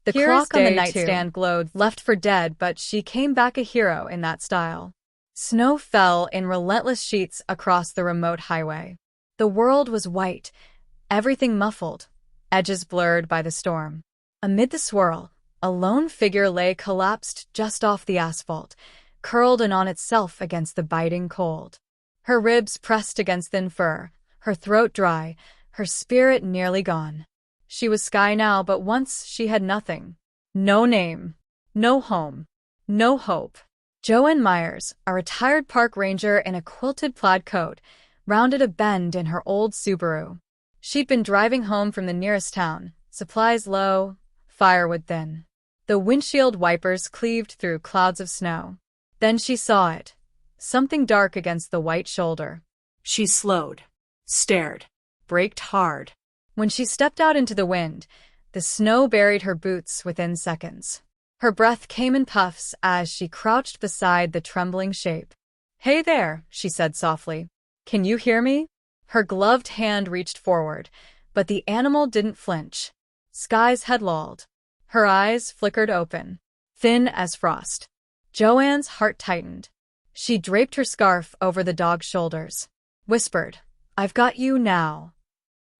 The clock on the nightstand glowed, left for dead, but she came back a hero in that style. Snow fell in relentless sheets across the remote highway. The world was white, everything muffled, edges blurred by the storm. Amid the swirl, a lone figure lay collapsed just off the asphalt, curled in on itself against the biting cold. Her ribs pressed against thin fur, her throat dry, her spirit nearly gone. She was Skye now, but once she had nothing. No name, no home, no hope. Joanne Myers, a retired park ranger in a quilted plaid coat, rounded a bend in her old Subaru. She'd been driving home from the nearest town, supplies low, firewood thin. The windshield wipers cleaved through clouds of snow. Then she saw it, something dark against the white shoulder. She slowed, stared, braked hard. When she stepped out into the wind, the snow buried her boots within seconds. Her breath came in puffs as she crouched beside the trembling shape. "Hey there," she said softly. "Can you hear me?" Her gloved hand reached forward, but the animal didn't flinch. Skye's head lolled. Her eyes flickered open, thin as frost. Joanne's heart tightened. She draped her scarf over the dog's shoulders, whispered, "I've got you now."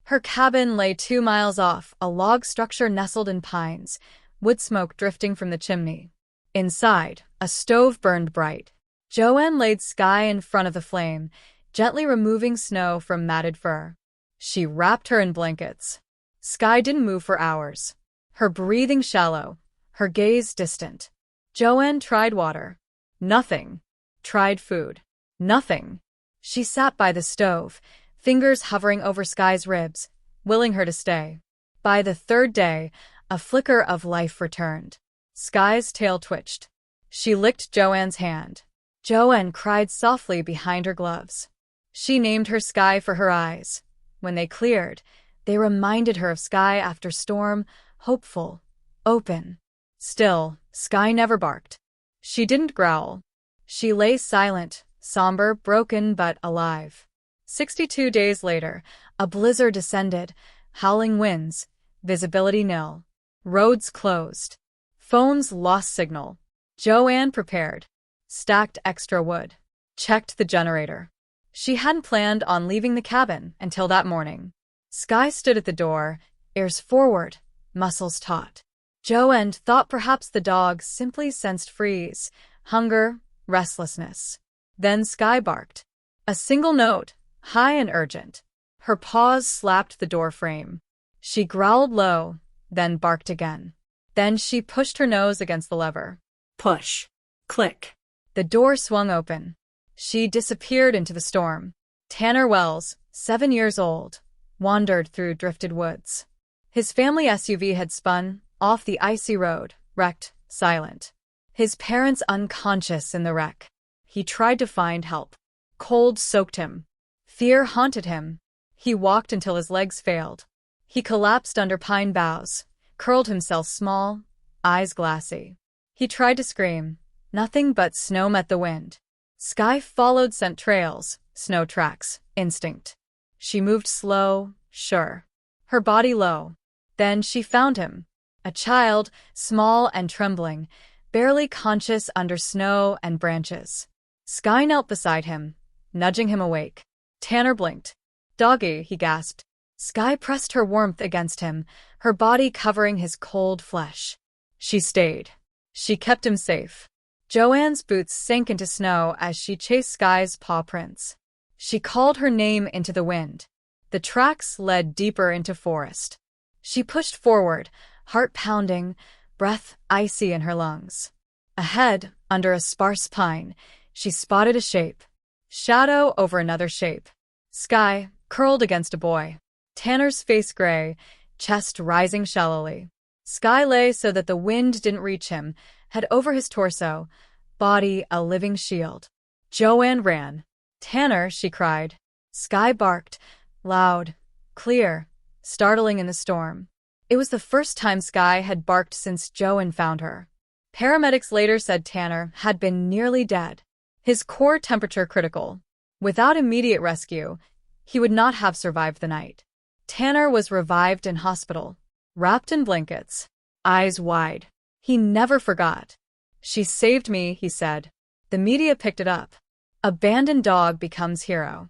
Her cabin lay 2 miles off, a log structure nestled in pines, wood smoke drifting from the chimney. Inside, a stove burned bright. Joanne laid Skye in front of the flame, gently removing snow from matted fur. She wrapped her in blankets. Skye didn't move for hours, her breathing shallow, her gaze distant. Joanne tried water. Nothing. Tried food. Nothing. She sat by the stove, fingers hovering over Skye's ribs, willing her to stay. By the third day, a flicker of life returned. Skye's tail twitched. She licked Joanne's hand. Joanne cried softly behind her gloves. She named her Skye for her eyes. When they cleared, they reminded her of Skye after storm, hopeful, open. Still, Skye never barked. She didn't growl. She lay silent, somber, broken but alive. 62 days later, a blizzard descended, howling winds, visibility nil. Roads closed. Phones lost signal. Joanne prepared. Stacked extra wood. Checked the generator. She hadn't planned on leaving the cabin until that morning. Skye stood at the door, ears forward, muscles taut. Joanne thought perhaps the dog simply sensed freeze, hunger, restlessness. Then Skye barked. A single note, high and urgent. Her paws slapped the door frame. She growled low, then barked again. Then she pushed her nose against the lever. Push. Click. The door swung open. She disappeared into the storm. Tanner Wells, 7 years old, wandered through drifted woods. His family SUV had spun off the icy road, wrecked, silent. His parents unconscious in the wreck. He tried to find help. Cold soaked him. Fear haunted him. He walked until his legs failed. He collapsed under pine boughs, curled himself small, eyes glassy. He tried to scream. Nothing but snow met the wind. Skye followed scent trails, snow tracks, instinct. She moved slow, sure. Her body low. Then she found him. A child, small and trembling, barely conscious under snow and branches. Skye knelt beside him, nudging him awake. Tanner blinked. "Doggy," he gasped. Skye pressed her warmth against him, her body covering his cold flesh. She stayed. She kept him safe. Joanne's boots sank into snow as she chased Skye's paw prints. She called her name into the wind. The tracks led deeper into forest. She pushed forward, heart pounding, breath icy in her lungs. Ahead, under a sparse pine, she spotted a shape. Shadow over another shape. Skye, curled against a boy. Tanner's face gray, chest rising shallowly. Skye lay so that the wind didn't reach him, head over his torso, body a living shield. Joanne ran. "Tanner," she cried. Skye barked, loud, clear, startling in the storm. It was the first time Skye had barked since Joanne found her. Paramedics later said Tanner had been nearly dead. His core temperature critical. Without immediate rescue, he would not have survived the night. Tanner was revived in hospital, wrapped in blankets. eyes wide. He never forgot. "She saved me," he said. The media picked it up. Abandoned dog becomes hero.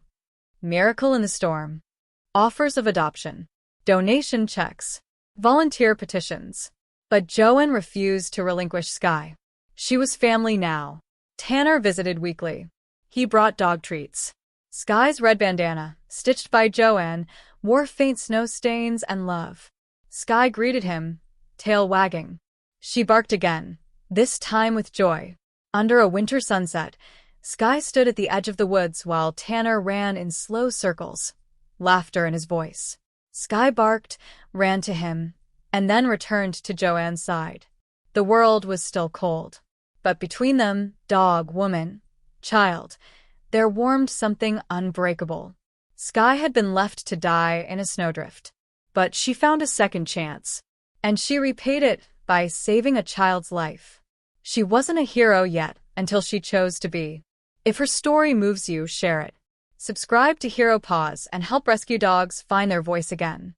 Miracle in the storm. Offers of adoption. Donation checks. Volunteer petitions. But Joanne refused to relinquish Skye. She was family now. Tanner visited weekly. He brought dog treats. Skye's red bandana, stitched by Joanne, wore faint snow stains and love. Skye greeted him, tail wagging. She barked again, this time with joy. Under a winter sunset, Skye stood at the edge of the woods while Tanner ran in slow circles, laughter in his voice. Skye barked, ran to him, and then returned to Joanne's side. The world was still cold. But between them, dog, woman, child, there warmed something unbreakable. Skye had been left to die in a snowdrift. But she found a second chance, and she repaid it by saving a child's life. She wasn't a hero yet until she chose to be. If her story moves you, share it. Subscribe to Hero Paws and help rescue dogs find their voice again.